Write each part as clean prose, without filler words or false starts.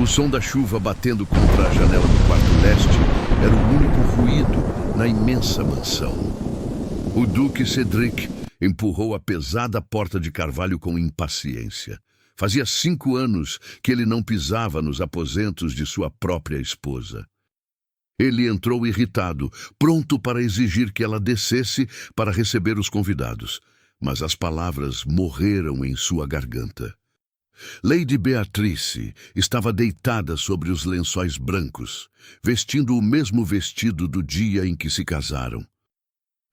O som da chuva batendo contra a janela do quarto leste era o único ruído na imensa mansão. O Duque Cedric empurrou a pesada porta de carvalho com impaciência. Fazia 5 anos que ele não pisava nos aposentos de sua própria esposa. Ele entrou irritado, pronto para exigir que ela descesse para receber os convidados, mas as palavras morreram em sua garganta. Lady Beatrice estava deitada sobre os lençóis brancos, vestindo o mesmo vestido do dia em que se casaram.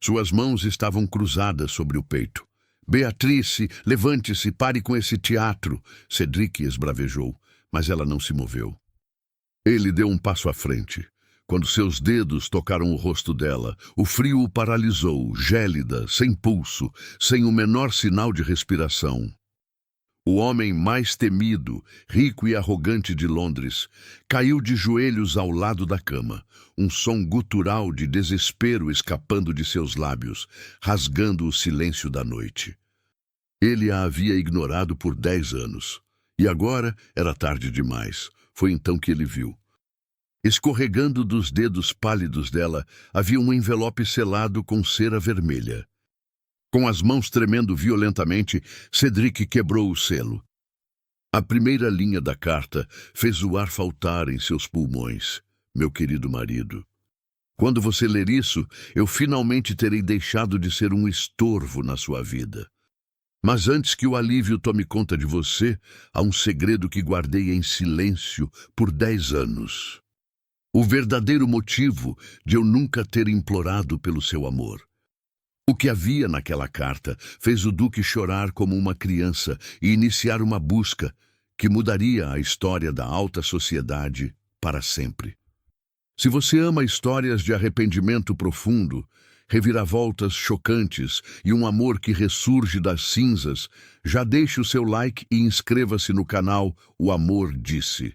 Suas mãos estavam cruzadas sobre o peito. "Beatrice, levante-se, pare com esse teatro", Cedric esbravejou, mas ela não se moveu. Ele deu um passo à frente. Quando seus dedos tocaram o rosto dela, o frio o paralisou, gélida, sem pulso, sem o menor sinal de respiração. O homem mais temido, rico e arrogante de Londres, caiu de joelhos ao lado da cama, um som gutural de desespero escapando de seus lábios, rasgando o silêncio da noite. Ele a havia ignorado por 10 anos, e agora era tarde demais. Foi então que ele viu. Escorregando dos dedos pálidos dela, havia um envelope selado com cera vermelha. Com as mãos tremendo violentamente, Cedric quebrou o selo. A primeira linha da carta fez o ar faltar em seus pulmões. "Meu querido marido, quando você ler isso, eu finalmente terei deixado de ser um estorvo na sua vida. Mas antes que o alívio tome conta de você, há um segredo que guardei em silêncio por 10 anos. O verdadeiro motivo de eu nunca ter implorado pelo seu amor. O que havia naquela carta fez o Duque chorar como uma criança e iniciar uma busca que mudaria a história da alta sociedade para sempre. Se você ama histórias de arrependimento profundo, reviravoltas chocantes e um amor que ressurge das cinzas, já deixe o seu like e inscreva-se no canal O Amor Disse.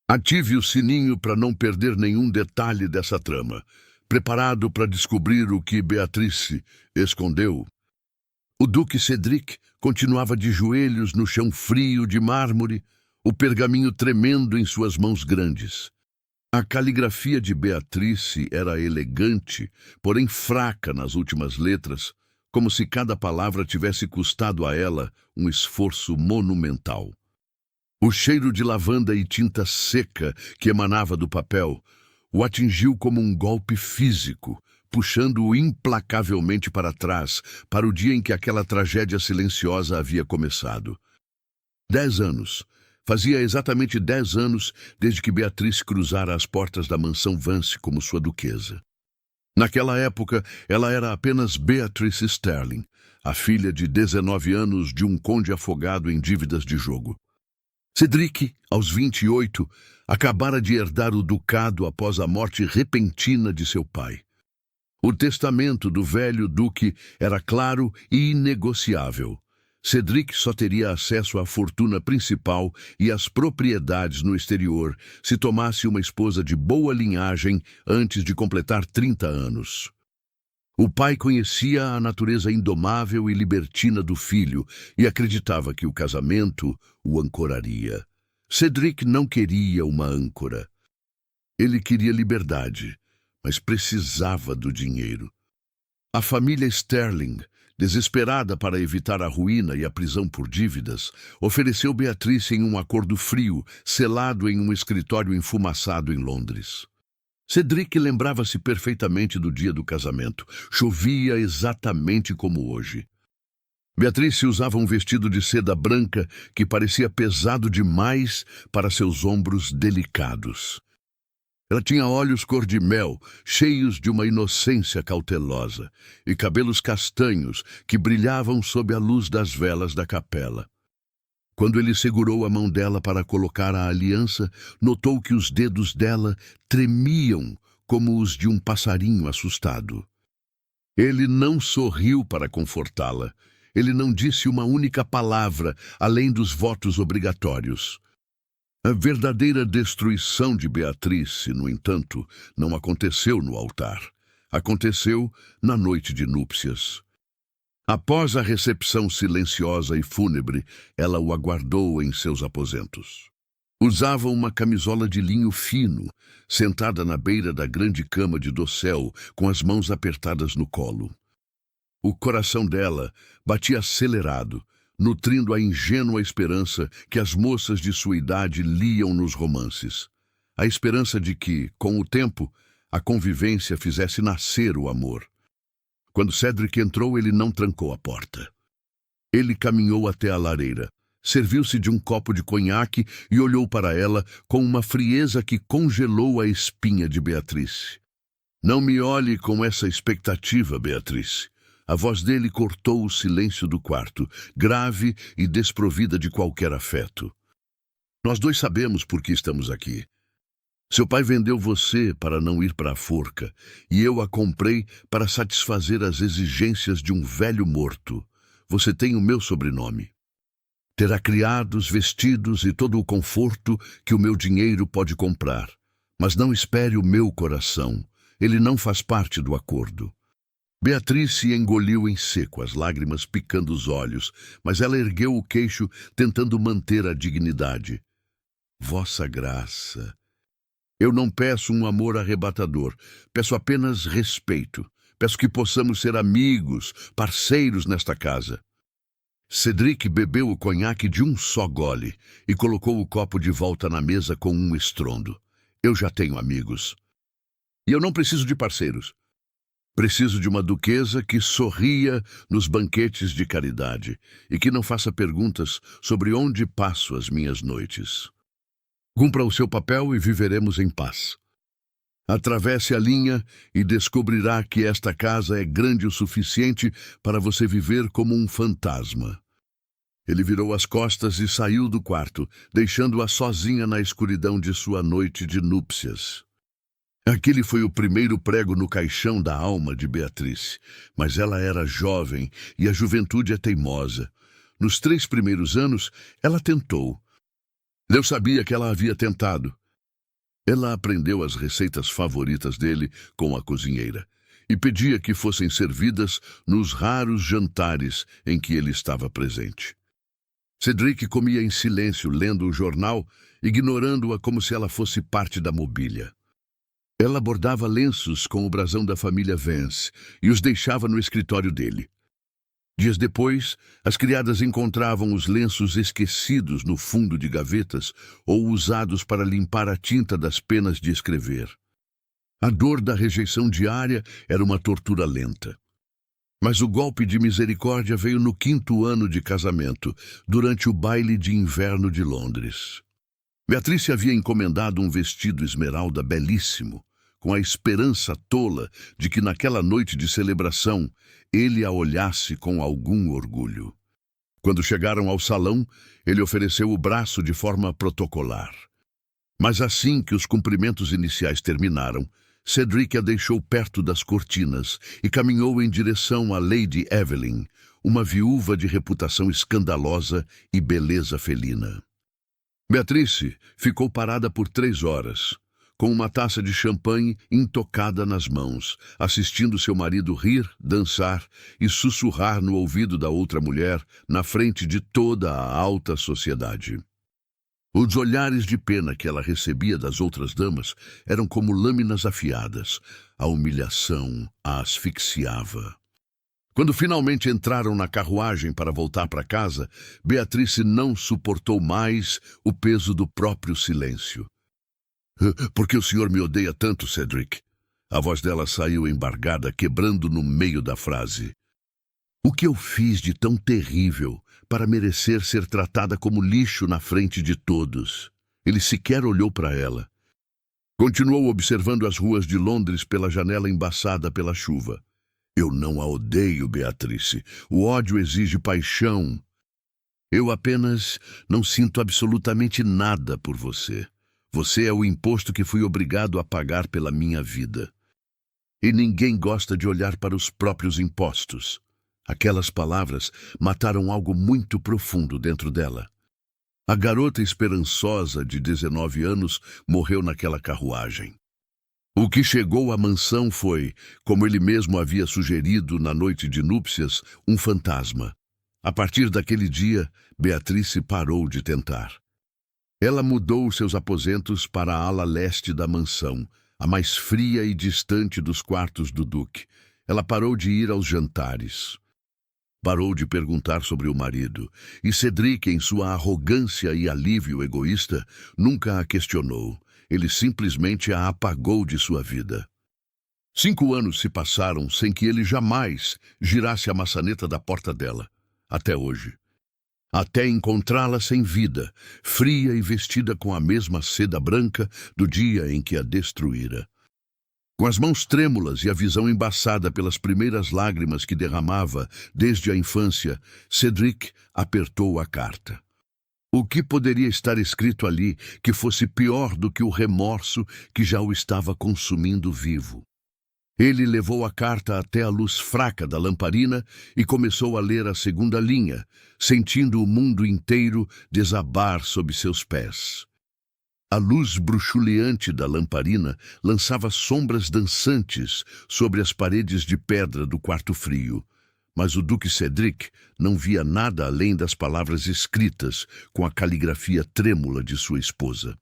Ative o sininho para não perder nenhum detalhe dessa trama. Preparado para descobrir o que Beatrice escondeu? O Duque Cedric continuava de joelhos no chão frio de mármore, o pergaminho tremendo em suas mãos grandes. A caligrafia de Beatrice era elegante, porém fraca nas últimas letras, como se cada palavra tivesse custado a ela um esforço monumental. O cheiro de lavanda e tinta seca que emanava do papel o atingiu como um golpe físico, puxando-o implacavelmente para trás, para o dia em que aquela tragédia silenciosa havia começado. 10 anos. Fazia exatamente 10 anos desde que Beatrice cruzara as portas da mansão Vance como sua duquesa. Naquela época, ela era apenas Beatrice Sterling, a filha de 19 anos de um conde afogado em dívidas de jogo. Cedric, aos 28, acabara de herdar o ducado após a morte repentina de seu pai. O testamento do velho duque era claro e inegociável. Cedric só teria acesso à fortuna principal e às propriedades no exterior se tomasse uma esposa de boa linhagem antes de completar 30 anos. O pai conhecia a natureza indomável e libertina do filho e acreditava que o casamento o ancoraria. Cedric não queria uma âncora. Ele queria liberdade, mas precisava do dinheiro. A família Sterling, desesperada para evitar a ruína e a prisão por dívidas, ofereceu Beatrice em um acordo frio, selado em um escritório enfumaçado em Londres. Cedric lembrava-se perfeitamente do dia do casamento. Chovia exatamente como hoje. Beatrice usava um vestido de seda branca que parecia pesado demais para seus ombros delicados. Ela tinha olhos cor-de-mel, cheios de uma inocência cautelosa, e cabelos castanhos que brilhavam sob a luz das velas da capela. Quando ele segurou a mão dela para colocar a aliança, notou que os dedos dela tremiam como os de um passarinho assustado. Ele não sorriu para confortá-la. Ele não disse uma única palavra, além dos votos obrigatórios. A verdadeira destruição de Beatrice, no entanto, não aconteceu no altar. Aconteceu na noite de núpcias. Após a recepção silenciosa e fúnebre, ela o aguardou em seus aposentos. Usava uma camisola de linho fino, sentada na beira da grande cama de dossel, com as mãos apertadas no colo. O coração dela batia acelerado, nutrindo a ingênua esperança que as moças de sua idade liam nos romances. A esperança de que, com o tempo, a convivência fizesse nascer o amor. Quando Cedric entrou, ele não trancou a porta. Ele caminhou até a lareira, serviu-se de um copo de conhaque e olhou para ela com uma frieza que congelou a espinha de Beatrice. Não me olhe com essa expectativa, Beatrice. A voz dele cortou o silêncio do quarto, grave e desprovida de qualquer afeto. Nós dois sabemos por que estamos aqui. Seu pai vendeu você para não ir para a forca, e eu a comprei para satisfazer as exigências de um velho morto. Você tem o meu sobrenome. Terá criados, vestidos e todo o conforto que o meu dinheiro pode comprar. Mas não espere o meu coração. Ele não faz parte do acordo. Beatrice engoliu em seco, as lágrimas picando os olhos, mas ela ergueu o queixo, tentando manter a dignidade. Vossa Graça, eu não peço um amor arrebatador, peço apenas respeito. Peço que possamos ser amigos, parceiros nesta casa. Cedric bebeu o conhaque de um só gole e colocou o copo de volta na mesa com um estrondo. Eu já tenho amigos. E eu não preciso de parceiros. Preciso de uma duquesa que sorria nos banquetes de caridade e que não faça perguntas sobre onde passo as minhas noites. Cumpra o seu papel e viveremos em paz. Atravesse a linha e descobrirá que esta casa é grande o suficiente para você viver como um fantasma. Ele virou as costas e saiu do quarto, deixando-a sozinha na escuridão de sua noite de núpcias. Aquele foi o primeiro prego no caixão da alma de Beatrice, mas ela era jovem e a juventude é teimosa. Nos 3 primeiros anos, ela tentou. Eu sabia que ela havia tentado. Ela aprendeu as receitas favoritas dele com a cozinheira e pedia que fossem servidas nos raros jantares em que ele estava presente. Cedric comia em silêncio, lendo o jornal, ignorando-a como se ela fosse parte da mobília. Ela bordava lenços com o brasão da família Vance e os deixava no escritório dele. Dias depois, as criadas encontravam os lenços esquecidos no fundo de gavetas ou usados para limpar a tinta das penas de escrever. A dor da rejeição diária era uma tortura lenta. Mas o golpe de misericórdia veio no 5º ano de casamento, durante o baile de inverno de Londres. Beatrice havia encomendado um vestido esmeralda belíssimo, com a esperança tola de que naquela noite de celebração ele a olhasse com algum orgulho. Quando chegaram ao salão, ele ofereceu o braço de forma protocolar. Mas assim que os cumprimentos iniciais terminaram, Cedric a deixou perto das cortinas e caminhou em direção a Lady Evelyn, uma viúva de reputação escandalosa e beleza felina. Beatrice ficou parada por 3 horas, com uma taça de champanhe intocada nas mãos, assistindo seu marido rir, dançar e sussurrar no ouvido da outra mulher na frente de toda a alta sociedade. Os olhares de pena que ela recebia das outras damas eram como lâminas afiadas. A humilhação a asfixiava. Quando finalmente entraram na carruagem para voltar para casa, Beatrice não suportou mais o peso do próprio silêncio. Por que o senhor me odeia tanto, Cedric? A voz dela saiu embargada, quebrando no meio da frase. O que eu fiz de tão terrível para merecer ser tratada como lixo na frente de todos? Ele sequer olhou para ela. Continuou observando as ruas de Londres pela janela embaçada pela chuva. Eu não a odeio, Beatrice. O ódio exige paixão. Eu apenas não sinto absolutamente nada por você. Você é o imposto que fui obrigado a pagar pela minha vida. E ninguém gosta de olhar para os próprios impostos. Aquelas palavras mataram algo muito profundo dentro dela. A garota esperançosa de 19 anos morreu naquela carruagem. O que chegou à mansão foi, como ele mesmo havia sugerido na noite de núpcias, um fantasma. A partir daquele dia, Beatrice parou de tentar. Ela mudou seus aposentos para a ala leste da mansão, a mais fria e distante dos quartos do Duque. Ela parou de ir aos jantares. Parou de perguntar sobre o marido, e Cedric, em sua arrogância e alívio egoísta, nunca a questionou. Ele simplesmente a apagou de sua vida. 5 anos se passaram sem que ele jamais girasse a maçaneta da porta dela, até hoje. Até encontrá-la sem vida, fria e vestida com a mesma seda branca do dia em que a destruíra. Com as mãos trêmulas e a visão embaçada pelas primeiras lágrimas que derramava desde a infância, Cedric apertou a carta. O que poderia estar escrito ali que fosse pior do que o remorso que já o estava consumindo vivo? Ele levou a carta até a luz fraca da lamparina e começou a ler a segunda linha, sentindo o mundo inteiro desabar sob seus pés. A luz bruxuleante da lamparina lançava sombras dançantes sobre as paredes de pedra do quarto frio, mas o Duque Cedric não via nada além das palavras escritas com a caligrafia trêmula de sua esposa.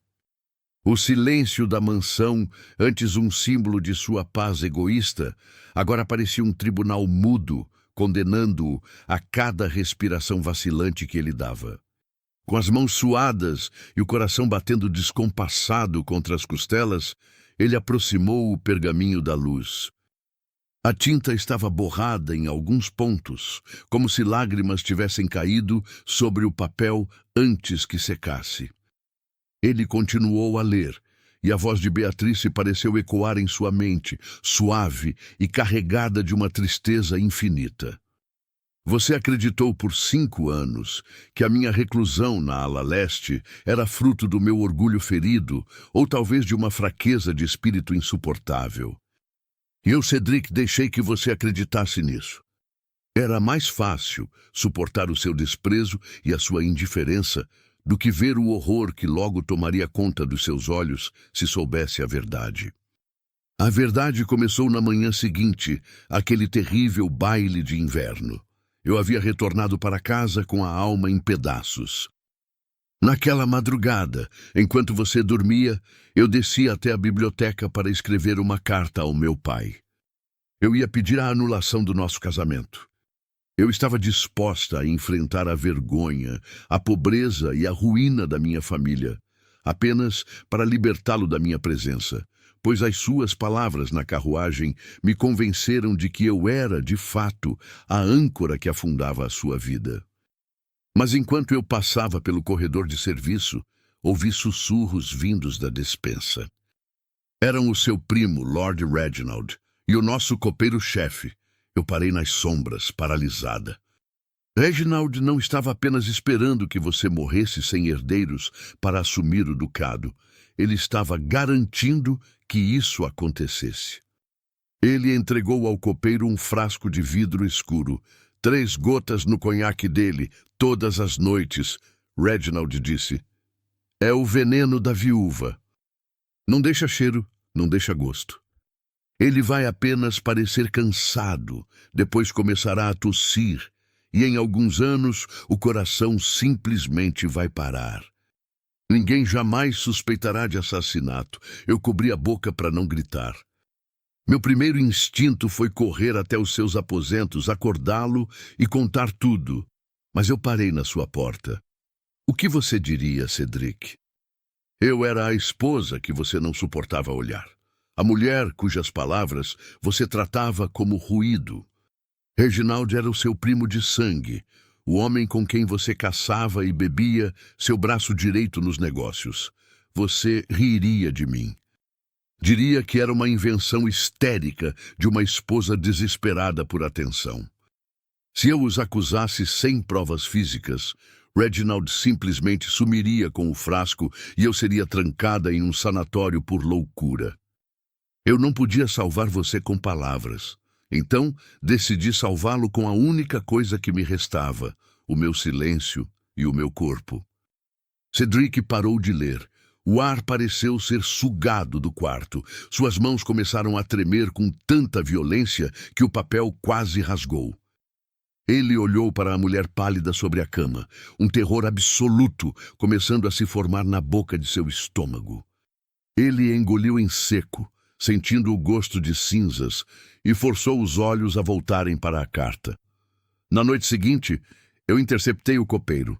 O silêncio da mansão, antes um símbolo de sua paz egoísta, agora parecia um tribunal mudo, condenando-o a cada respiração vacilante que ele dava. Com as mãos suadas e o coração batendo descompassado contra as costelas, ele aproximou o pergaminho da luz. A tinta estava borrada em alguns pontos, como se lágrimas tivessem caído sobre o papel antes que secasse. Ele continuou a ler, e a voz de Beatrice pareceu ecoar em sua mente, suave e carregada de uma tristeza infinita. Você acreditou por 5 anos que a minha reclusão na ala leste era fruto do meu orgulho ferido ou talvez de uma fraqueza de espírito insuportável. E eu, Cedric, deixei que você acreditasse nisso. Era mais fácil suportar o seu desprezo e a sua indiferença do que ver o horror que logo tomaria conta dos seus olhos se soubesse a verdade. A verdade começou na manhã seguinte, aquele terrível baile de inverno. Eu havia retornado para casa com a alma em pedaços. Naquela madrugada, enquanto você dormia, eu desci até a biblioteca para escrever uma carta ao meu pai. Eu ia pedir a anulação do nosso casamento. Eu estava disposta a enfrentar a vergonha, a pobreza e a ruína da minha família, apenas para libertá-lo da minha presença, pois as suas palavras na carruagem me convenceram de que eu era, de fato, a âncora que afundava a sua vida. Mas enquanto eu passava pelo corredor de serviço, ouvi sussurros vindos da despensa. Eram o seu primo, Lord Reginald, e o nosso copeiro-chefe. Eu parei nas sombras, paralisada. Reginald não estava apenas esperando que você morresse sem herdeiros para assumir o ducado. Ele estava garantindo que isso acontecesse. Ele entregou ao copeiro um frasco de vidro escuro, 3 gotas no conhaque dele, todas as noites. Reginald disse: "É o veneno da viúva. Não deixa cheiro, não deixa gosto. Ele vai apenas parecer cansado, depois começará a tossir, e em alguns anos o coração simplesmente vai parar. Ninguém jamais suspeitará de assassinato." Eu cobri a boca para não gritar. Meu primeiro instinto foi correr até os seus aposentos, acordá-lo e contar tudo. Mas eu parei na sua porta. "O que você diria, Cedric?" Eu era a esposa que você não suportava olhar. A mulher cujas palavras você tratava como ruído. Reginald era o seu primo de sangue, o homem com quem você caçava e bebia, seu braço direito nos negócios. Você riria de mim. Diria que era uma invenção histérica de uma esposa desesperada por atenção. Se eu os acusasse sem provas físicas, Reginald simplesmente sumiria com o frasco e eu seria trancada em um sanatório por loucura. Eu não podia salvar você com palavras. Então, decidi salvá-lo com a única coisa que me restava, o meu silêncio e o meu corpo. Cedric parou de ler. O ar pareceu ser sugado do quarto. Suas mãos começaram a tremer com tanta violência que o papel quase rasgou. Ele olhou para a mulher pálida sobre a cama, um terror absoluto começando a se formar na boca de seu estômago. Ele engoliu em seco, sentindo o gosto de cinzas, e forçou os olhos a voltarem para a carta. Na noite seguinte, eu interceptei o copeiro.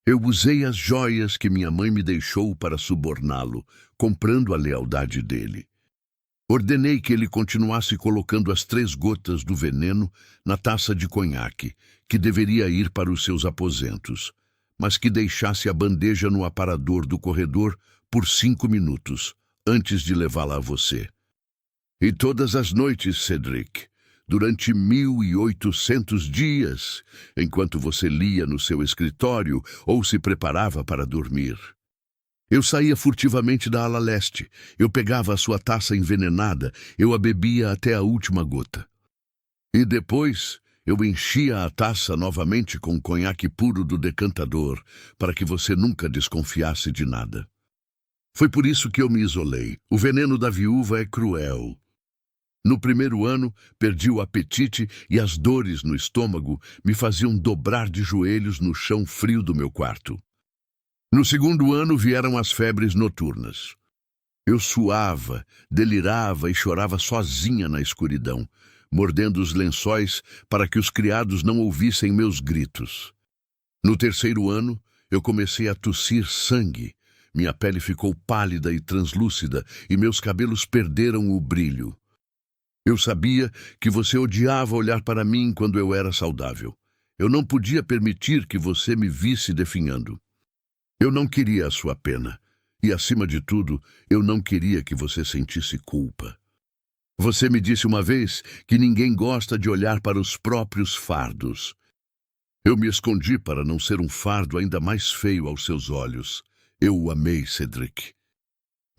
Eu usei as joias que minha mãe me deixou para suborná-lo, comprando a lealdade dele. Ordenei que ele continuasse colocando as 3 gotas do veneno na taça de conhaque, que deveria ir para os seus aposentos, mas que deixasse a bandeja no aparador do corredor por 5 minutos, antes de levá-la a você. E todas as noites, Cedric, durante 1800 dias, enquanto você lia no seu escritório ou se preparava para dormir. Eu saía furtivamente da ala leste, eu pegava a sua taça envenenada, eu a bebia até a última gota. E depois, eu enchia a taça novamente com o conhaque puro do decantador, para que você nunca desconfiasse de nada. Foi por isso que eu me isolei. O veneno da viúva é cruel. No primeiro ano, perdi o apetite e as dores no estômago me faziam dobrar de joelhos no chão frio do meu quarto. No segundo ano vieram as febres noturnas. Eu suava, delirava e chorava sozinha na escuridão, mordendo os lençóis para que os criados não ouvissem meus gritos. No terceiro ano, eu comecei a tossir sangue. Minha pele ficou pálida e translúcida e meus cabelos perderam o brilho. Eu sabia que você odiava olhar para mim quando eu era saudável. Eu não podia permitir que você me visse definhando. Eu não queria a sua pena. E, acima de tudo, eu não queria que você sentisse culpa. Você me disse uma vez que ninguém gosta de olhar para os próprios fardos. Eu me escondi para não ser um fardo ainda mais feio aos seus olhos. Eu o amei, Cedric.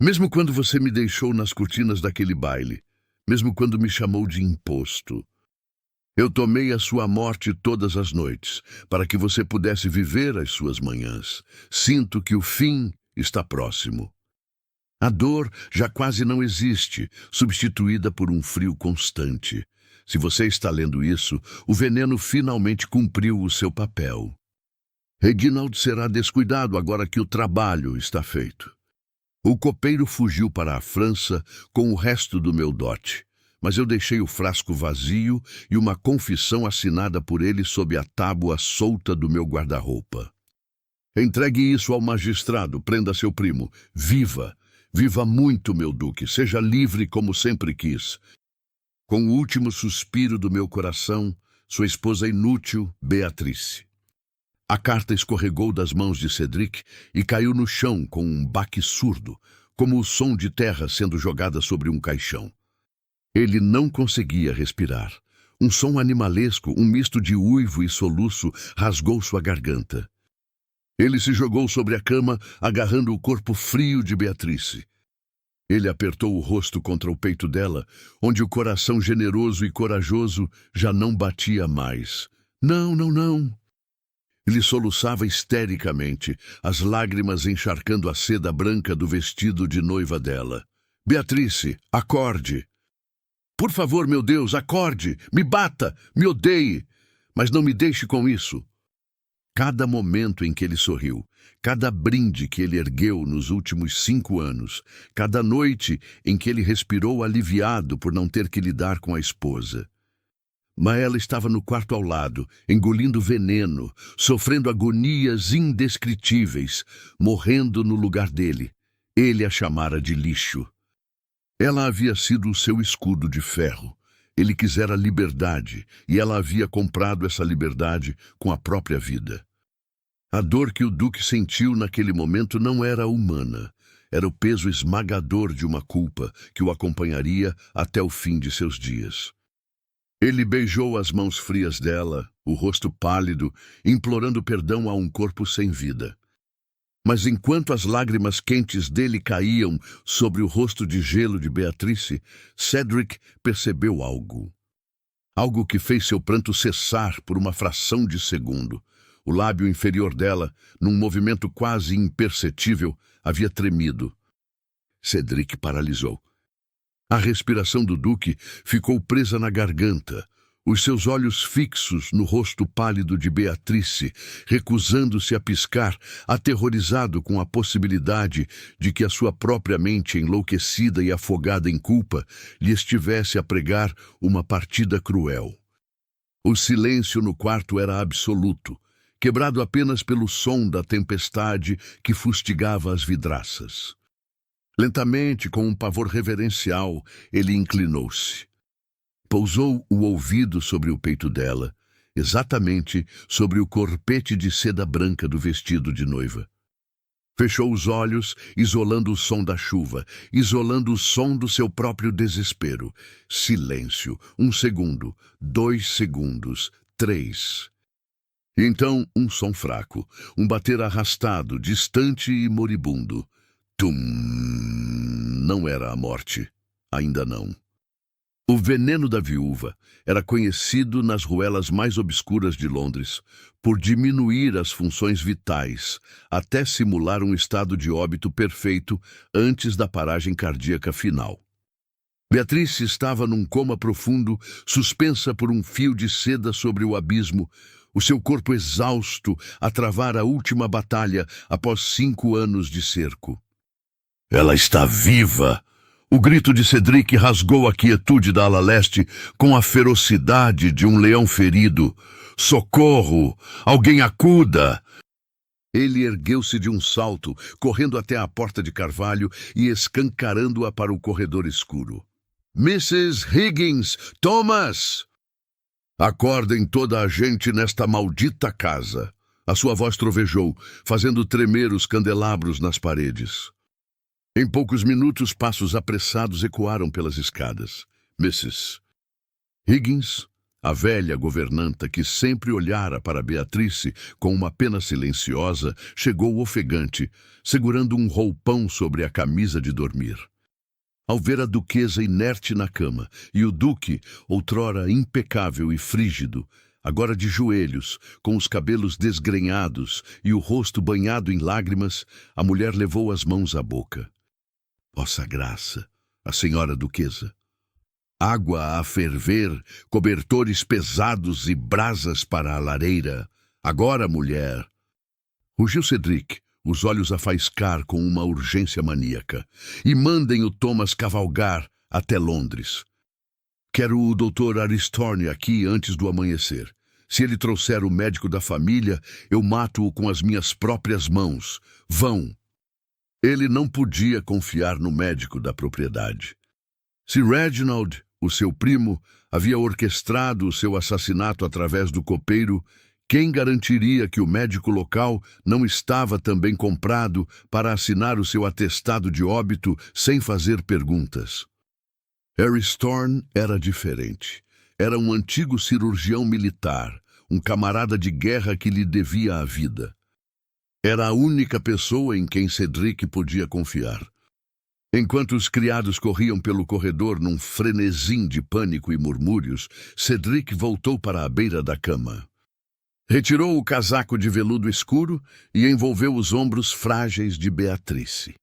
Mesmo quando você me deixou nas cortinas daquele baile, mesmo quando me chamou de imposto. Eu tomei a sua morte todas as noites, para que você pudesse viver as suas manhãs. Sinto que o fim está próximo. A dor já quase não existe, substituída por um frio constante. Se você está lendo isso, o veneno finalmente cumpriu o seu papel. Reginald será descuidado agora que o trabalho está feito. O copeiro fugiu para a França com o resto do meu dote, mas eu deixei o frasco vazio e uma confissão assinada por ele sob a tábua solta do meu guarda-roupa. Entregue isso ao magistrado, prenda seu primo. Viva! Viva muito, meu duque, seja livre como sempre quis. Com o último suspiro do meu coração, sua esposa inútil, Beatrice. A carta escorregou das mãos de Cedric e caiu no chão com um baque surdo, como o som de terra sendo jogada sobre um caixão. Ele não conseguia respirar. Um som animalesco, um misto de uivo e soluço, rasgou sua garganta. Ele se jogou sobre a cama, agarrando o corpo frio de Beatrice. Ele apertou o rosto contra o peito dela, onde o coração generoso e corajoso já não batia mais. Não, não, não! Ele soluçava histericamente, as lágrimas encharcando a seda branca do vestido de noiva dela. Beatrice, acorde! Por favor, meu Deus, acorde! Me bata! Me odeie! Mas não me deixe com isso! Cada momento em que ele sorriu, cada brinde que ele ergueu nos últimos 5 anos, cada noite em que ele respirou aliviado por não ter que lidar com a esposa. Maela estava no quarto ao lado, engolindo veneno, sofrendo agonias indescritíveis, morrendo no lugar dele. Ele a chamara de lixo. Ela havia sido o seu escudo de ferro. Ele quisera liberdade, e ela havia comprado essa liberdade com a própria vida. A dor que o duque sentiu naquele momento não era humana. Era o peso esmagador de uma culpa que o acompanharia até o fim de seus dias. Ele beijou as mãos frias dela, o rosto pálido, implorando perdão a um corpo sem vida. Mas enquanto as lágrimas quentes dele caíam sobre o rosto de gelo de Beatrice, Cedric percebeu algo. Algo que fez seu pranto cessar por uma fração de segundo. O lábio inferior dela, num movimento quase imperceptível, havia tremido. Cedric paralisou. A respiração do duque ficou presa na garganta. Os seus olhos fixos no rosto pálido de Beatrice, recusando-se a piscar, aterrorizado com a possibilidade de que a sua própria mente, enlouquecida e afogada em culpa, lhe estivesse a pregar uma partida cruel. O silêncio no quarto era absoluto, quebrado apenas pelo som da tempestade que fustigava as vidraças. Lentamente, com um pavor reverencial, ele inclinou-se. Pousou o ouvido sobre o peito dela, exatamente sobre o corpete de seda branca do vestido de noiva. Fechou os olhos, isolando o som da chuva, isolando o som do seu próprio desespero. Silêncio. 1 segundo, 2 segundos, 3. Então, um som fraco, um bater arrastado, distante e moribundo. Tum! Não era a morte. Ainda não. O veneno da viúva era conhecido nas ruelas mais obscuras de Londres por diminuir as funções vitais até simular um estado de óbito perfeito antes da paragem cardíaca final. Beatrice estava num coma profundo, suspensa por um fio de seda sobre o abismo, o seu corpo exausto a travar a última batalha após 5 anos de cerco. Ela está viva! O grito de Cedric rasgou a quietude da ala leste com a ferocidade de um leão ferido. Socorro! Alguém acuda! Ele ergueu-se de um salto, correndo até a porta de carvalho e escancarando-a para o corredor escuro. Mrs. Higgins! Thomas! Acordem toda a gente nesta maldita casa! A sua voz trovejou, fazendo tremer os candelabros nas paredes. Em poucos minutos, passos apressados ecoaram pelas escadas. Mrs. Higgins, a velha governanta que sempre olhara para Beatrice com uma pena silenciosa, chegou ofegante, segurando um roupão sobre a camisa de dormir. Ao ver a duquesa inerte na cama e o duque, outrora impecável e frígido, agora de joelhos, com os cabelos desgrenhados e o rosto banhado em lágrimas, a mulher levou as mãos à boca. Vossa Graça, a senhora duquesa. Água a ferver, cobertores pesados e brasas para a lareira. Agora, mulher. Rugiu Cedric, os olhos a faiscar com uma urgência maníaca. E mandem o Thomas cavalgar até Londres. Quero o Dr. Aristorne aqui antes do amanhecer. Se ele trouxer o médico da família, eu mato-o com as minhas próprias mãos. Vão! Ele não podia confiar no médico da propriedade. Se Reginald, o seu primo, havia orquestrado o seu assassinato através do copeiro, quem garantiria que o médico local não estava também comprado para assinar o seu atestado de óbito sem fazer perguntas? Aristorne era diferente. Era um antigo cirurgião militar, um camarada de guerra que lhe devia a vida. Era a única pessoa em quem Cedric podia confiar. Enquanto os criados corriam pelo corredor num frenesim de pânico e murmúrios, Cedric voltou para a beira da cama. Retirou o casaco de veludo escuro e envolveu os ombros frágeis de Beatrice.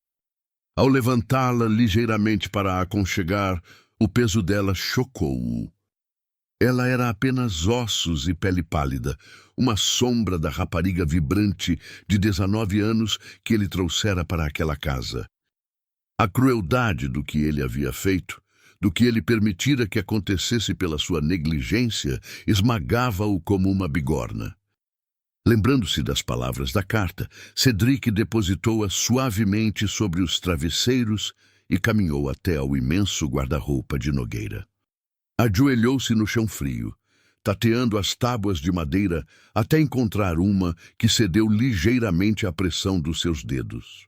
Ao levantá-la ligeiramente para a aconchegar, o peso dela chocou-o. Ela era apenas ossos e pele pálida, uma sombra da rapariga vibrante de 19 anos que ele trouxera para aquela casa. A crueldade do que ele havia feito, do que ele permitira que acontecesse pela sua negligência, esmagava-o como uma bigorna. Lembrando-se das palavras da carta, Cedric depositou-a suavemente sobre os travesseiros e caminhou até ao imenso guarda-roupa de Nogueira. Ajoelhou-se no chão frio, tateando as tábuas de madeira até encontrar uma que cedeu ligeiramente à pressão dos seus dedos.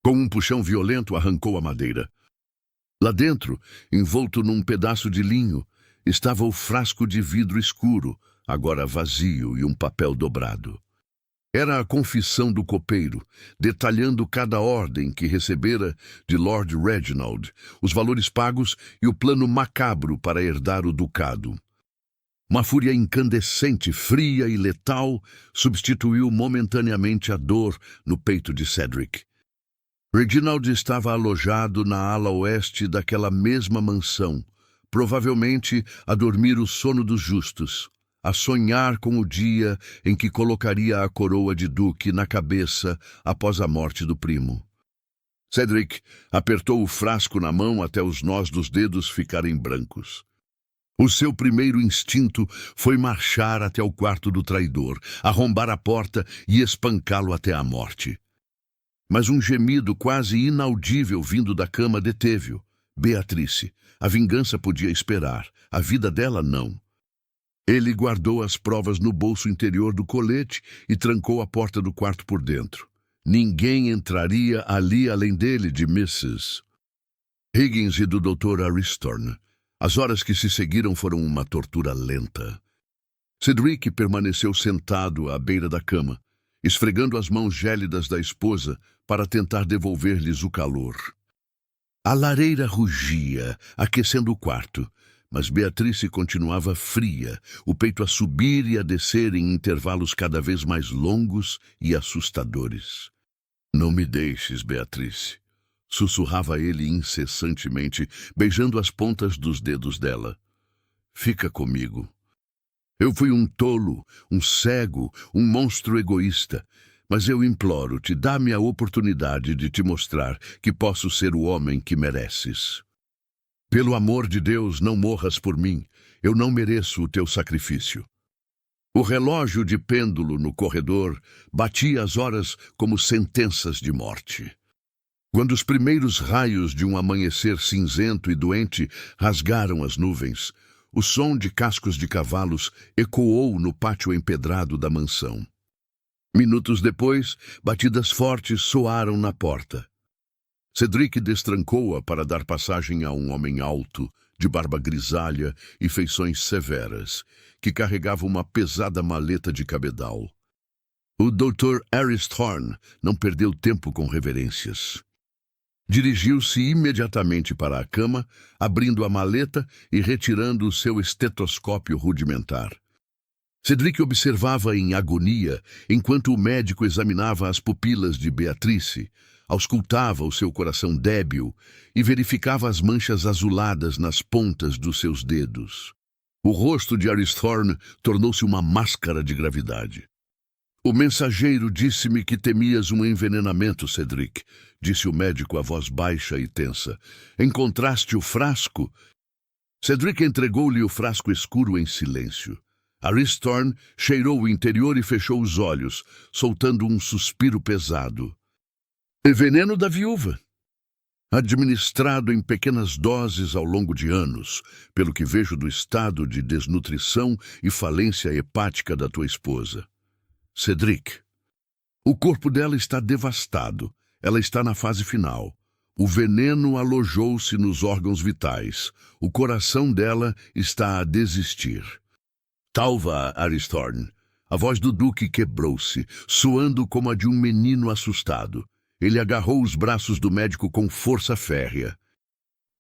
Com um puxão violento, arrancou a madeira. Lá dentro, envolto num pedaço de linho, estava o frasco de vidro escuro, agora vazio e um papel dobrado. Era a confissão do copeiro, detalhando cada ordem que recebera de Lord Reginald, os valores pagos e o plano macabro para herdar o ducado. Uma fúria incandescente, fria e letal substituiu momentaneamente a dor no peito de Cedric. Reginald estava alojado na ala oeste daquela mesma mansão, provavelmente a dormir o sono dos justos, a sonhar com o dia em que colocaria a coroa de duque na cabeça após a morte do primo. Cedric apertou o frasco na mão até os nós dos dedos ficarem brancos. O seu primeiro instinto foi marchar até o quarto do traidor, arrombar a porta e espancá-lo até a morte. Mas um gemido quase inaudível vindo da cama deteve-o. Beatrice. A vingança podia esperar, a vida dela não. Ele guardou as provas no bolso interior do colete e trancou a porta do quarto por dentro. Ninguém entraria ali além dele, de Mrs. Higgins e do Dr. Aristorn. As horas que se seguiram foram uma tortura lenta. Cedric permaneceu sentado à beira da cama, esfregando as mãos gélidas da esposa para tentar devolver-lhes o calor. A lareira rugia, aquecendo o quarto, mas Beatrice continuava fria, o peito a subir e a descer em intervalos cada vez mais longos e assustadores. Não me deixes, Beatrice, sussurrava ele incessantemente, beijando as pontas dos dedos dela. Fica comigo. Eu fui um tolo, um cego, um monstro egoísta, mas eu imploro-te, dá-me a oportunidade de te mostrar que posso ser o homem que mereces. Pelo amor de Deus, não morras por mim. Eu não mereço o teu sacrifício. O relógio de pêndulo no corredor batia as horas como sentenças de morte. Quando os primeiros raios de um amanhecer cinzento e doente rasgaram as nuvens, o som de cascos de cavalos ecoou no pátio empedrado da mansão. Minutos depois, batidas fortes soaram na porta. Cedric destrancou-a para dar passagem a um homem alto, de barba grisalha e feições severas, que carregava uma pesada maleta de cabedal. O Dr. Aristorn não perdeu tempo com reverências. Dirigiu-se imediatamente para a cama, abrindo a maleta e retirando o seu estetoscópio rudimentar. Cedric observava em agonia enquanto o médico examinava as pupilas de Beatrice, auscultava o seu coração débil e verificava as manchas azuladas nas pontas dos seus dedos. O rosto de Aristorn tornou-se uma máscara de gravidade. O mensageiro disse-me que temias um envenenamento, Cedric, disse o médico a voz baixa e tensa. Encontraste o frasco? Cedric entregou-lhe o frasco escuro em silêncio. Aristorn cheirou o interior e fechou os olhos, soltando um suspiro pesado. É veneno da viúva, administrado em pequenas doses ao longo de anos, pelo que vejo do estado de desnutrição e falência hepática da tua esposa. Cedric, o corpo dela está devastado, ela está na fase final. O veneno alojou-se nos órgãos vitais, o coração dela está a desistir. Talva, Aristorn. A voz do duque quebrou-se, soando como a de um menino assustado. Ele agarrou os braços do médico com força férrea.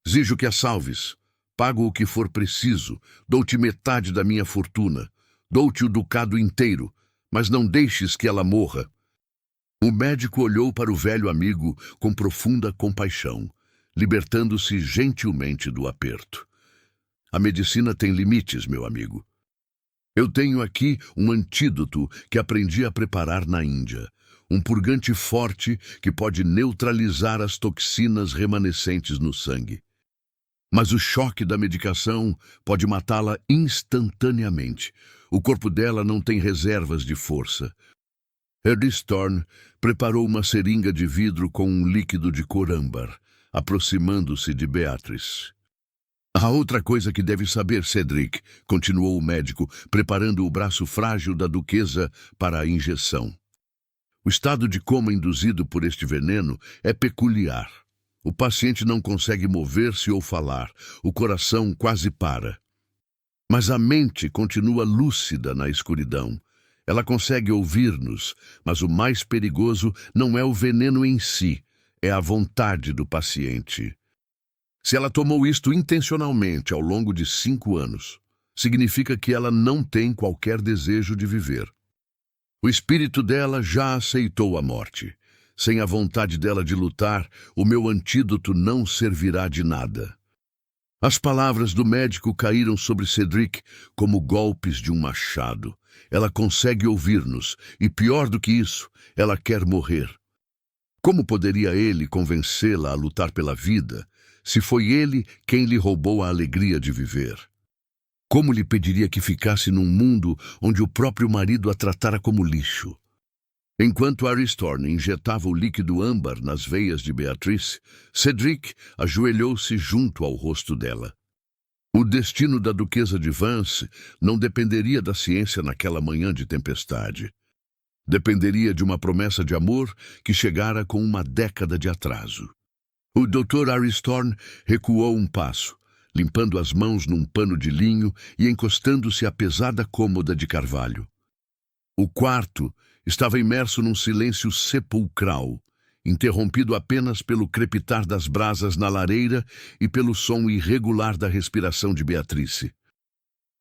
Exijo que a salves. Pago o que for preciso. Dou-te metade da minha fortuna. Dou-te o ducado inteiro, mas não deixes que ela morra. O médico olhou para o velho amigo com profunda compaixão, libertando-se gentilmente do aperto. A medicina tem limites, meu amigo. Eu tenho aqui um antídoto que aprendi a preparar na Índia. Um purgante forte que pode neutralizar as toxinas remanescentes no sangue. Mas o choque da medicação pode matá-la instantaneamente. O corpo dela não tem reservas de força. Aristorn preparou uma seringa de vidro com um líquido de cor âmbar, aproximando-se de Beatrice. Há outra coisa que deve saber, Cedric, continuou o médico, preparando o braço frágil da duquesa para a injeção. O estado de coma induzido por este veneno é peculiar. O paciente não consegue mover-se ou falar, o coração quase para. Mas a mente continua lúcida na escuridão. Ela consegue ouvir-nos, mas o mais perigoso não é o veneno em si, é a vontade do paciente. Se ela tomou isto intencionalmente ao longo de 5 anos, significa que ela não tem qualquer desejo de viver. O espírito dela já aceitou a morte. Sem a vontade dela de lutar, o meu antídoto não servirá de nada. As palavras do médico caíram sobre Cedric como golpes de um machado. Ela consegue ouvir-nos, e pior do que isso, ela quer morrer. Como poderia ele convencê-la a lutar pela vida, se foi ele quem lhe roubou a alegria de viver? Como lhe pediria que ficasse num mundo onde o próprio marido a tratara como lixo? Enquanto Aristorn injetava o líquido âmbar nas veias de Beatrice, Cedric ajoelhou-se junto ao rosto dela. O destino da duquesa de Vance não dependeria da ciência naquela manhã de tempestade. Dependeria de uma promessa de amor que chegara com uma década de atraso. O Dr. Aristorn recuou um passo, limpando as mãos num pano de linho e encostando-se à pesada cômoda de carvalho. O quarto estava imerso num silêncio sepulcral, interrompido apenas pelo crepitar das brasas na lareira e pelo som irregular da respiração de Beatrice.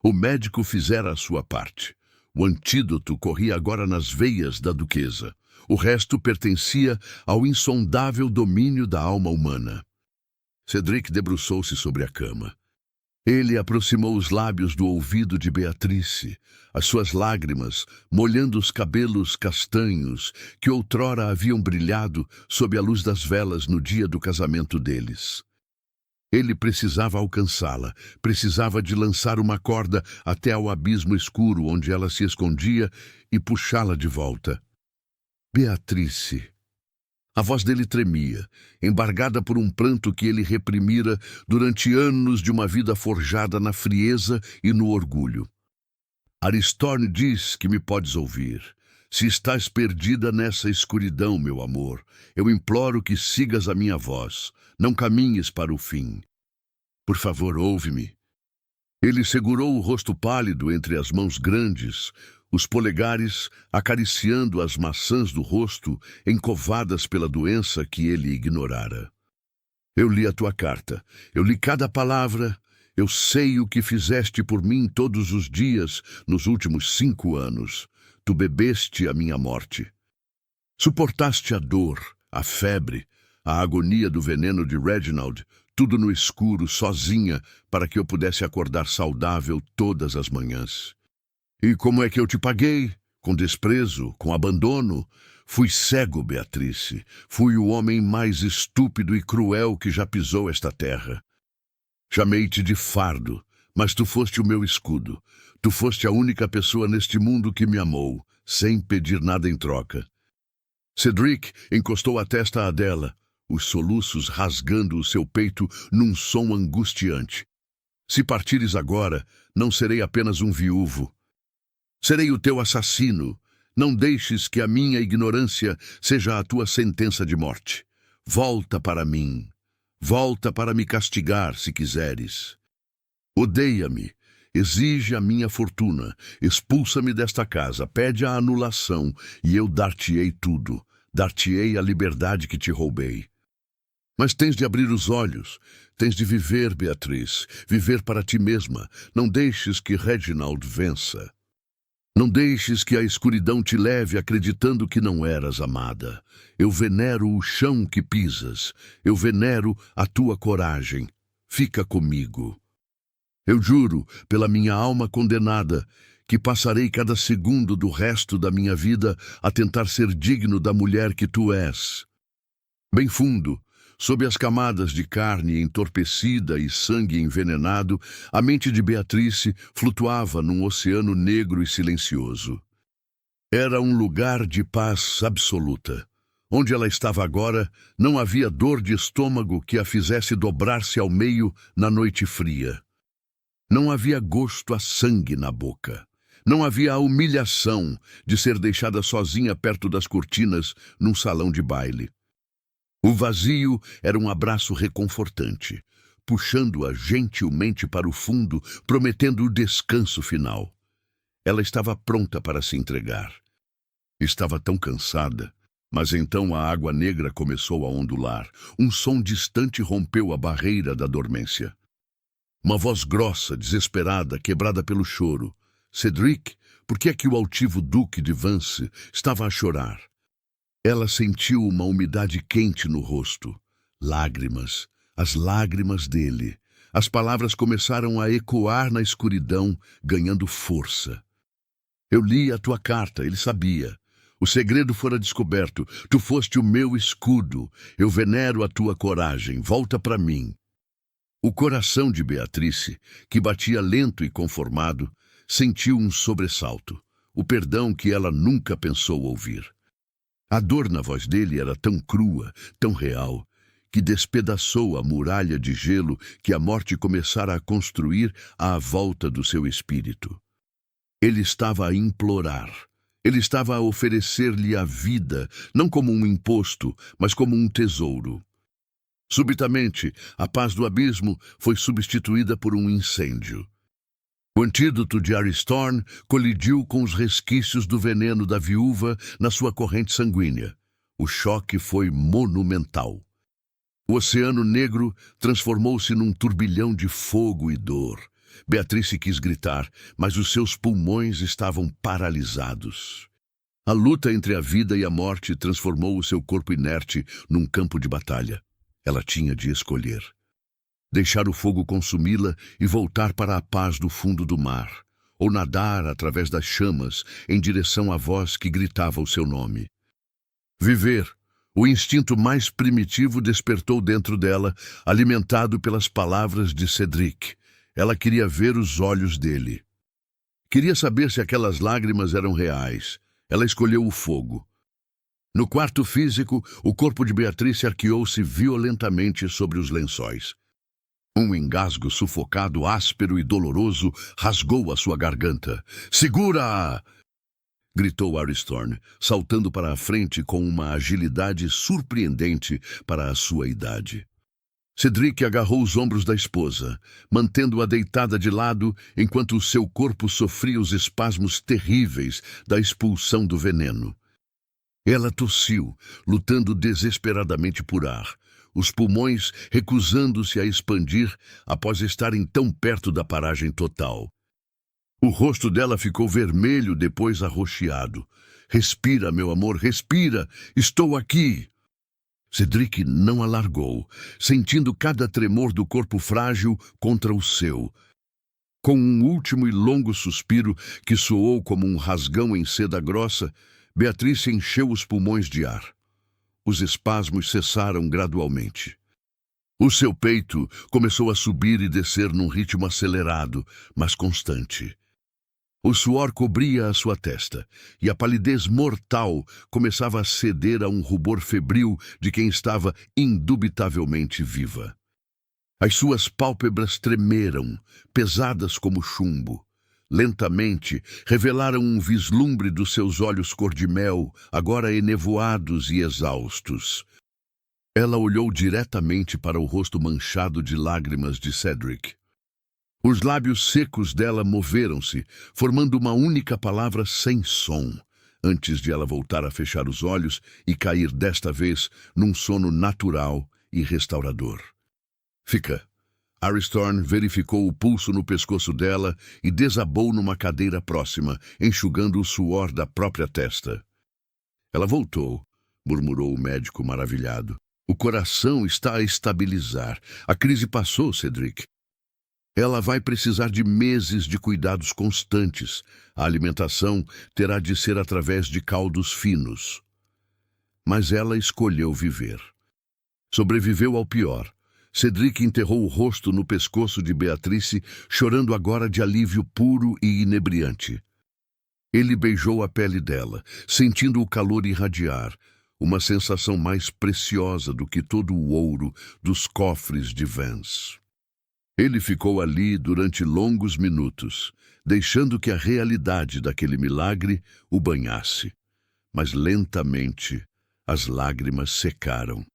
O médico fizera a sua parte. O antídoto corria agora nas veias da duquesa. O resto pertencia ao insondável domínio da alma humana. Cedric debruçou-se sobre a cama. Ele aproximou os lábios do ouvido de Beatrice, as suas lágrimas molhando os cabelos castanhos que outrora haviam brilhado sob a luz das velas no dia do casamento deles. Ele precisava alcançá-la, precisava de lançar uma corda até ao abismo escuro onde ela se escondia e puxá-la de volta. Beatrice. A voz dele tremia, embargada por um pranto que ele reprimira durante anos de uma vida forjada na frieza e no orgulho. Aristorn diz que me podes ouvir. Se estás perdida nessa escuridão, meu amor, eu imploro que sigas a minha voz. Não caminhes para o fim. Por favor, ouve-me. Ele segurou o rosto pálido entre as mãos grandes, os polegares acariciando as maçãs do rosto, encovadas pela doença que ele ignorara. Eu li a tua carta, eu li cada palavra, eu sei o que fizeste por mim todos os dias nos últimos 5 anos. Tu bebeste a minha morte. Suportaste a dor, a febre, a agonia do veneno de Reginald, tudo no escuro, sozinha, para que eu pudesse acordar saudável todas as manhãs. E como é que eu te paguei? Com desprezo, com abandono? Fui cego, Beatrice. Fui o homem mais estúpido e cruel que já pisou esta terra. Chamei-te de fardo, mas tu foste o meu escudo. Tu foste a única pessoa neste mundo que me amou, sem pedir nada em troca. Cedric encostou a testa à dela, os soluços rasgando o seu peito num som angustiante. Se partires agora, não serei apenas um viúvo. Serei o teu assassino. Não deixes que a minha ignorância seja a tua sentença de morte. Volta para mim. Volta para me castigar, se quiseres. Odeia-me. Exige a minha fortuna. Expulsa-me desta casa. Pede a anulação e eu dar-te-ei tudo. Dar-te-ei a liberdade que te roubei. Mas tens de abrir os olhos. Tens de viver, Beatriz. Viver para ti mesma. Não deixes que Reginald vença. Não deixes que a escuridão te leve acreditando que não eras amada. Eu venero o chão que pisas. Eu venero a tua coragem. Fica comigo. Eu juro, pela minha alma condenada, que passarei cada segundo do resto da minha vida a tentar ser digno da mulher que tu és. Bem fundo, sob as camadas de carne entorpecida e sangue envenenado, a mente de Beatrice flutuava num oceano negro e silencioso. Era um lugar de paz absoluta. Onde ela estava agora, não havia dor de estômago que a fizesse dobrar-se ao meio na noite fria. Não havia gosto a sangue na boca. Não havia a humilhação de ser deixada sozinha perto das cortinas num salão de baile. O vazio era um abraço reconfortante, puxando-a gentilmente para o fundo, prometendo o descanso final. Ela estava pronta para se entregar. Estava tão cansada, mas então a água negra começou a ondular. Um som distante rompeu a barreira da dormência. Uma voz grossa, desesperada, quebrada pelo choro. Cedric, por que é que o altivo duque de Vance estava a chorar? Ela sentiu uma umidade quente no rosto. Lágrimas, as lágrimas dele, As palavras começaram a ecoar na escuridão, ganhando força. Eu li a tua carta, ele sabia. O segredo fora descoberto. Tu foste o meu escudo. Eu venero a tua coragem. Volta para mim. O coração de Beatrice, que batia lento e conformado, sentiu um sobressalto. O perdão que ela nunca pensou ouvir. A dor na voz dele era tão crua, tão real, que despedaçou a muralha de gelo que a morte começara a construir à volta do seu espírito. Ele estava a implorar. Ele estava a oferecer-lhe a vida, não como um imposto, mas como um tesouro. Subitamente, a paz do abismo foi substituída por um incêndio. O antídoto de Aristorn colidiu com os resquícios do veneno da viúva na sua corrente sanguínea. O choque foi monumental. O Oceano Negro transformou-se num turbilhão de fogo e dor. Beatrice quis gritar, mas os seus pulmões estavam paralisados. A luta entre a vida e a morte transformou o seu corpo inerte num campo de batalha. Ela tinha de escolher. Deixar o fogo consumi-la e voltar para a paz do fundo do mar, ou nadar através das chamas em direção à voz que gritava o seu nome. Viver. O instinto mais primitivo despertou dentro dela, alimentado pelas palavras de Cedric. Ela queria ver os olhos dele. Queria saber se aquelas lágrimas eram reais. Ela escolheu o fogo. No quarto físico, o corpo de Beatrice arqueou-se violentamente sobre os lençóis. Um engasgo sufocado, áspero e doloroso rasgou a sua garganta. "Segura-a!" gritou Aristorn, saltando para a frente com uma agilidade surpreendente para a sua idade. Cedric agarrou os ombros da esposa, mantendo-a deitada de lado enquanto o seu corpo sofria os espasmos terríveis da expulsão do veneno. Ela tossiu, lutando desesperadamente por ar, os pulmões recusando-se a expandir após estarem tão perto da paragem total. O rosto dela ficou vermelho, depois arroxeado. "Respira, meu amor, respira! Estou aqui!" Cedric não a largou, sentindo cada tremor do corpo frágil contra o seu. Com um último e longo suspiro que soou como um rasgão em seda grossa, Beatrice encheu os pulmões de ar. Os espasmos cessaram gradualmente. O seu peito começou a subir e descer num ritmo acelerado, mas constante. O suor cobria a sua testa, e a palidez mortal começava a ceder a um rubor febril de quem estava indubitavelmente viva. As suas pálpebras tremeram, pesadas como chumbo. Lentamente, revelaram um vislumbre dos seus olhos cor-de-mel, agora enevoados e exaustos. Ela olhou diretamente para o rosto manchado de lágrimas de Cedric. Os lábios secos dela moveram-se, formando uma única palavra sem som, antes de ela voltar a fechar os olhos e cair desta vez num sono natural e restaurador. "Fica." Aristorn verificou o pulso no pescoço dela e desabou numa cadeira próxima, enxugando o suor da própria testa. "Ela voltou", murmurou o médico maravilhado. "O coração está a estabilizar. A crise passou, Cedric. Ela vai precisar de meses de cuidados constantes. A alimentação terá de ser através de caldos finos." Mas ela escolheu viver. Sobreviveu ao pior. Cedric enterrou o rosto no pescoço de Beatrice, chorando agora de alívio puro e inebriante. Ele beijou a pele dela, sentindo o calor irradiar, uma sensação mais preciosa do que todo o ouro dos cofres de Vance. Ele ficou ali durante longos minutos, deixando que a realidade daquele milagre o banhasse. Mas lentamente as lágrimas secaram.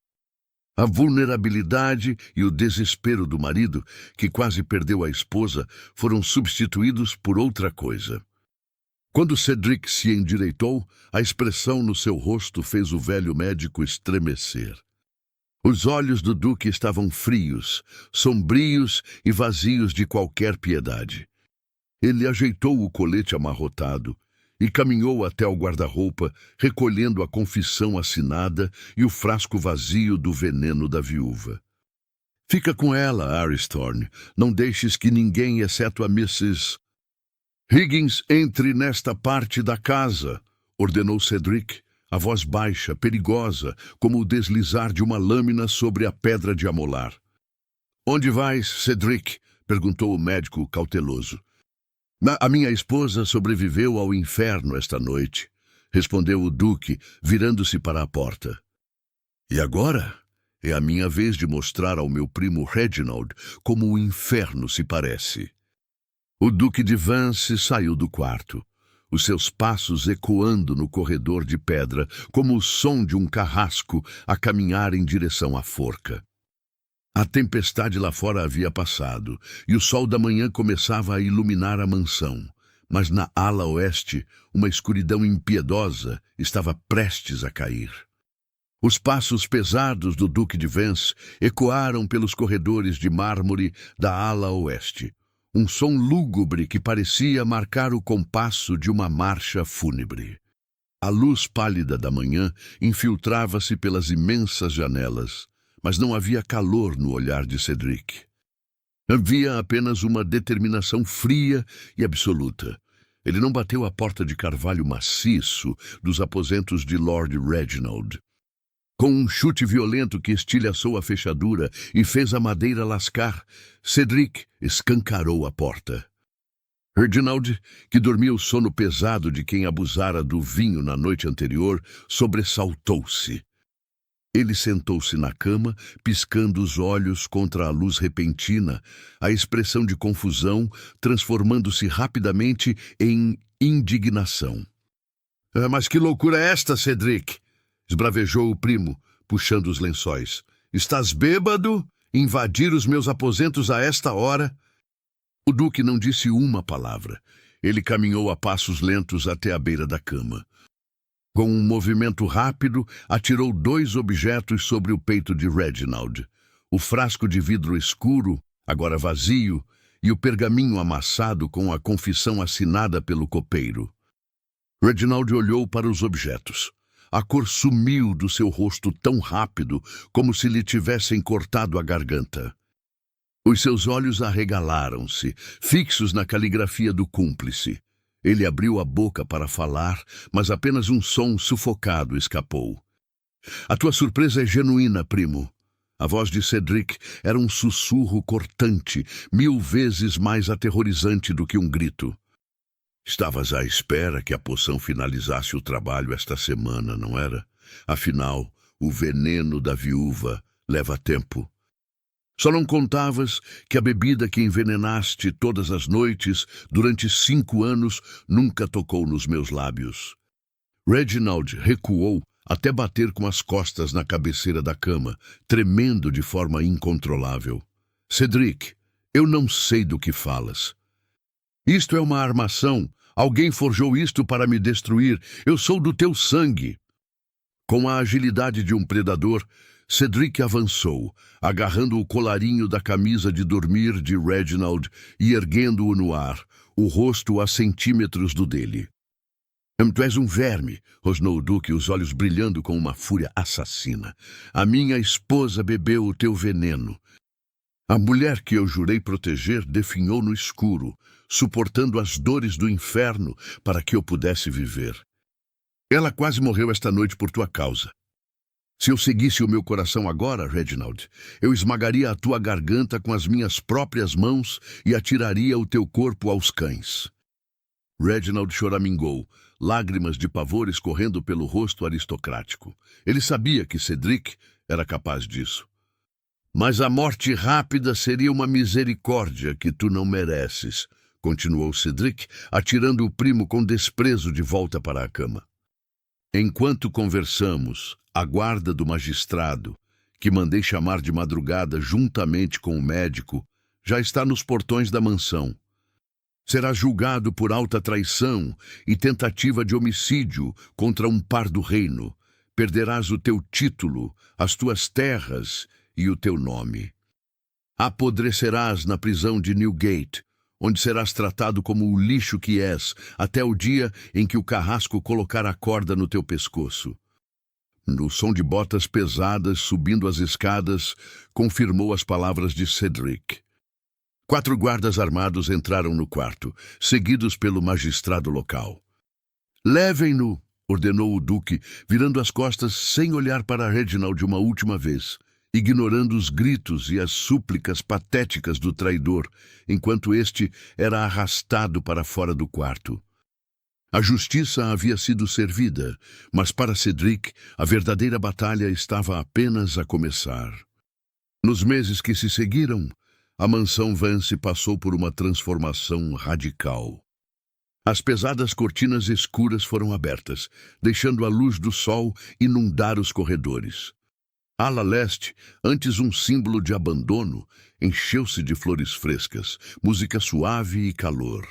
A vulnerabilidade e o desespero do marido, que quase perdeu a esposa, foram substituídos por outra coisa. Quando Cedric se endireitou, a expressão no seu rosto fez o velho médico estremecer. Os olhos do duque estavam frios, sombrios e vazios de qualquer piedade. Ele ajeitou o colete amarrotado e caminhou até o guarda-roupa, recolhendo a confissão assinada e o frasco vazio do veneno da viúva. Fica com ela, Aristorn. Não deixes que ninguém, exceto a Mrs. Higgins, entre nesta parte da casa, ordenou Cedric, a voz baixa, perigosa, como o deslizar de uma lâmina sobre a pedra de amolar. Onde vais, Cedric? Perguntou o médico cauteloso. A minha esposa sobreviveu ao inferno esta noite, respondeu o duque, virando-se para a porta. E agora? É a minha vez de mostrar ao meu primo Reginald como o inferno se parece. O duque de Vance saiu do quarto, os seus passos ecoando no corredor de pedra como o som de um carrasco a caminhar em direção à forca. A tempestade lá fora havia passado, e o sol da manhã começava a iluminar a mansão, mas na ala oeste, uma escuridão impiedosa estava prestes a cair. Os passos pesados do Duque de Vance ecoaram pelos corredores de mármore da ala oeste, um som lúgubre que parecia marcar o compasso de uma marcha fúnebre. A luz pálida da manhã infiltrava-se pelas imensas janelas, mas não havia calor no olhar de Cedric. Havia apenas uma determinação fria e absoluta. Ele não bateu a porta de carvalho maciço dos aposentos de Lord Reginald. Com um chute violento que estilhaçou a fechadura e fez a madeira lascar, Cedric escancarou a porta. Reginald, que dormia o sono pesado de quem abusara do vinho na noite anterior, sobressaltou-se. Ele sentou-se na cama, piscando os olhos contra a luz repentina, a expressão de confusão transformando-se rapidamente em indignação. Mas que loucura é esta, Cedric? Esbravejou o primo, puxando os lençóis. Estás bêbado? Invadir os meus aposentos a esta hora? O duque não disse uma palavra. Ele caminhou a passos lentos até a beira da cama. Com um movimento rápido, atirou 2 objetos sobre o peito de Reginald. O frasco de vidro escuro, agora vazio, e o pergaminho amassado com a confissão assinada pelo copeiro. Reginald olhou para os objetos. A cor sumiu do seu rosto tão rápido como se lhe tivessem cortado a garganta. Os seus olhos arregalaram-se, fixos na caligrafia do cúmplice. Ele abriu a boca para falar, mas apenas um som sufocado escapou. A tua surpresa é genuína, primo. A voz de Cedric era um sussurro cortante, 1000 vezes mais aterrorizante do que um grito. Estavas à espera que a poção finalizasse o trabalho esta semana, não era? Afinal, o veneno da viúva leva tempo. Só não contavas que a bebida que envenenaste todas as noites durante 5 anos nunca tocou nos meus lábios. Reginald recuou até bater com as costas na cabeceira da cama, tremendo de forma incontrolável. Cedric, eu não sei do que falas. Isto é uma armação. Alguém forjou isto para me destruir. Eu sou do teu sangue. Com a agilidade de um predador, Cedric avançou, agarrando o colarinho da camisa de dormir de Reginald e erguendo-o no ar, o rosto a centímetros do dele. Tu és um verme, rosnou o duque, os olhos brilhando com uma fúria assassina. A minha esposa bebeu o teu veneno. A mulher que eu jurei proteger definhou no escuro, suportando as dores do inferno para que eu pudesse viver. Ela quase morreu esta noite por tua causa. Se eu seguisse o meu coração agora, Reginald, eu esmagaria a tua garganta com as minhas próprias mãos e atiraria o teu corpo aos cães. Reginald choramingou, lágrimas de pavor escorrendo pelo rosto aristocrático. Ele sabia que Cedric era capaz disso. Mas a morte rápida seria uma misericórdia que tu não mereces, continuou Cedric, atirando o primo com desprezo de volta para a cama. Enquanto conversamos, a guarda do magistrado, que mandei chamar de madrugada juntamente com o médico, já está nos portões da mansão. Será julgado por alta traição e tentativa de homicídio contra um par do reino. Perderás o teu título, as tuas terras e o teu nome. Apodrecerás na prisão de Newgate, onde serás tratado como o lixo que és, até o dia em que o carrasco colocar a corda no teu pescoço. O som de botas pesadas subindo as escadas confirmou as palavras de Cedric. 4 guardas armados entraram no quarto, seguidos pelo magistrado local. "Levem-no", ordenou o duque, virando as costas sem olhar para Reginald uma última vez, ignorando os gritos e as súplicas patéticas do traidor, enquanto este era arrastado para fora do quarto. A justiça havia sido servida, mas para Cedric, a verdadeira batalha estava apenas a começar. Nos meses que se seguiram, a mansão Vance passou por uma transformação radical. As pesadas cortinas escuras foram abertas, deixando a luz do sol inundar os corredores. A ala leste, antes um símbolo de abandono, encheu-se de flores frescas, música suave e calor.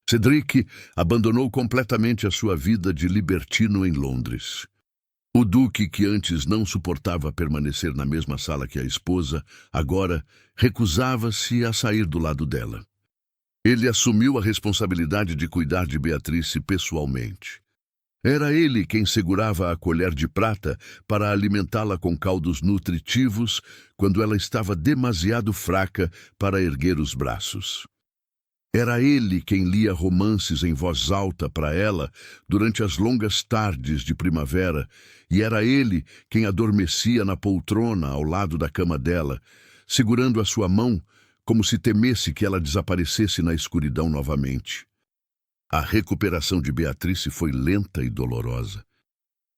Cedric abandonou completamente a sua vida de libertino em Londres. O duque, que antes não suportava permanecer na mesma sala que a esposa, agora recusava-se a sair do lado dela. Ele assumiu a responsabilidade de cuidar de Beatrice pessoalmente. Era ele quem segurava a colher de prata para alimentá-la com caldos nutritivos quando ela estava demasiado fraca para erguer os braços. Era ele quem lia romances em voz alta para ela durante as longas tardes de primavera, e era ele quem adormecia na poltrona ao lado da cama dela, segurando a sua mão como se temesse que ela desaparecesse na escuridão novamente. A recuperação de Beatrice foi lenta e dolorosa.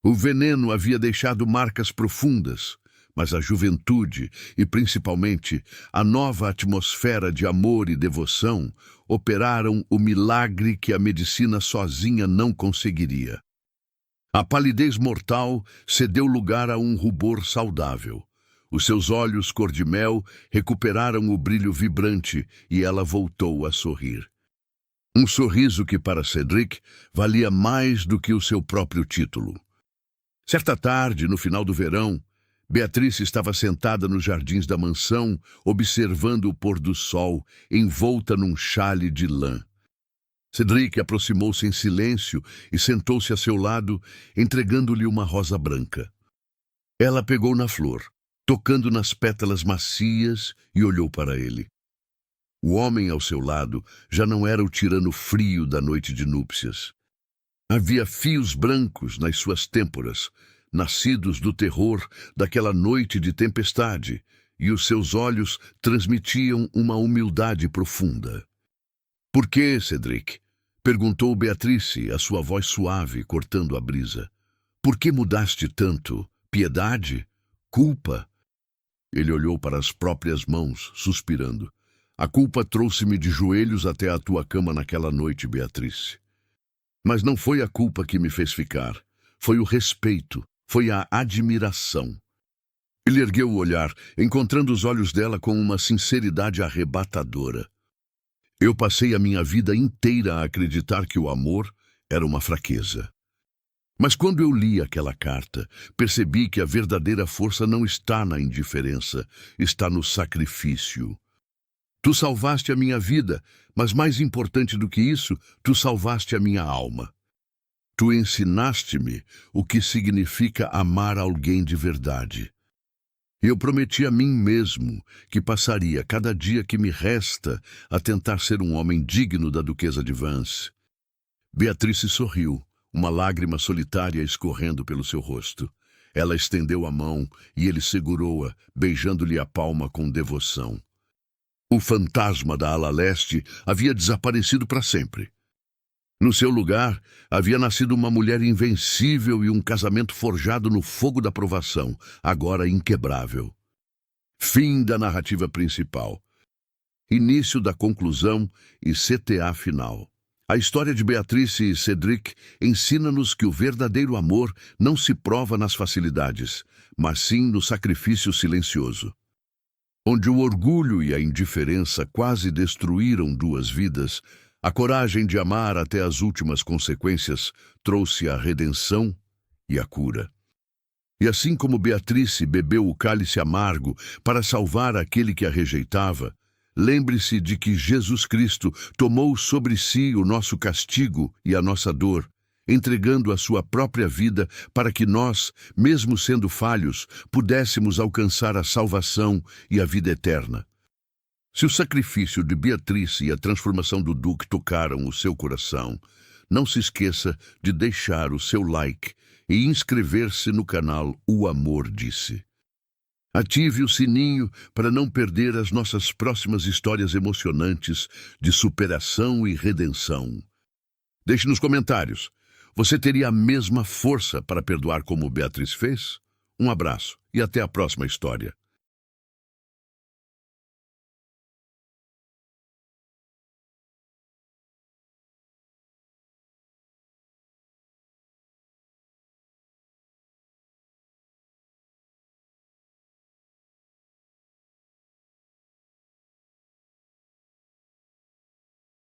O veneno havia deixado marcas profundas, mas a juventude e, principalmente, a nova atmosfera de amor e devoção operaram o milagre que a medicina sozinha não conseguiria. A palidez mortal cedeu lugar a um rubor saudável. Os seus olhos cor-de-mel recuperaram o brilho vibrante e ela voltou a sorrir. Um sorriso que, para Cedric, valia mais do que o seu próprio título. Certa tarde, no final do verão, Beatrice estava sentada nos jardins da mansão, observando o pôr do sol, envolta num xale de lã. Cedric aproximou-se em silêncio e sentou-se a seu lado, entregando-lhe uma rosa branca. Ela pegou na flor, tocando nas pétalas macias, e olhou para ele. O homem ao seu lado já não era o tirano frio da noite de núpcias. Havia fios brancos nas suas têmporas, nascidos do terror daquela noite de tempestade, e os seus olhos transmitiam uma humildade profunda. "Por quê, Cedric?" perguntou Beatrice, a sua voz suave cortando a brisa. "Por que mudaste tanto? Piedade? Culpa?" Ele olhou para as próprias mãos, suspirando. "A culpa trouxe-me de joelhos até a tua cama naquela noite, Beatrice. Mas não foi a culpa que me fez ficar. Foi o respeito, foi a admiração." Ele ergueu o olhar, encontrando os olhos dela com uma sinceridade arrebatadora. "Eu passei a minha vida inteira a acreditar que o amor era uma fraqueza. Mas quando eu li aquela carta, percebi que a verdadeira força não está na indiferença, está no sacrifício. Tu salvaste a minha vida, mas mais importante do que isso, tu salvaste a minha alma. Tu ensinaste-me o que significa amar alguém de verdade. Eu prometi a mim mesmo que passaria cada dia que me resta a tentar ser um homem digno da duquesa de Vance." Beatrice sorriu, uma lágrima solitária escorrendo pelo seu rosto. Ela estendeu a mão e ele segurou-a, beijando-lhe a palma com devoção. O fantasma da ala leste havia desaparecido para sempre. No seu lugar, havia nascido uma mulher invencível e um casamento forjado no fogo da provação, agora inquebrável. Fim da narrativa principal. Início da conclusão e CTA final. A história de Beatrice e Cedric ensina-nos que o verdadeiro amor não se prova nas facilidades, mas sim no sacrifício silencioso. Onde o orgulho e a indiferença quase destruíram 2 vidas, a coragem de amar até as últimas consequências trouxe a redenção e a cura. E assim como Beatrice bebeu o cálice amargo para salvar aquele que a rejeitava, lembre-se de que Jesus Cristo tomou sobre si o nosso castigo e a nossa dor, entregando a sua própria vida para que nós, mesmo sendo falhos, pudéssemos alcançar a salvação e a vida eterna. Se o sacrifício de Beatrice e a transformação do Duque tocaram o seu coração, não se esqueça de deixar o seu like e inscrever-se no canal O Amor Disse. Ative o sininho para não perder as nossas próximas histórias emocionantes de superação e redenção. Deixe nos comentários. Você teria a mesma força para perdoar como Beatriz fez? Um abraço e até a próxima história.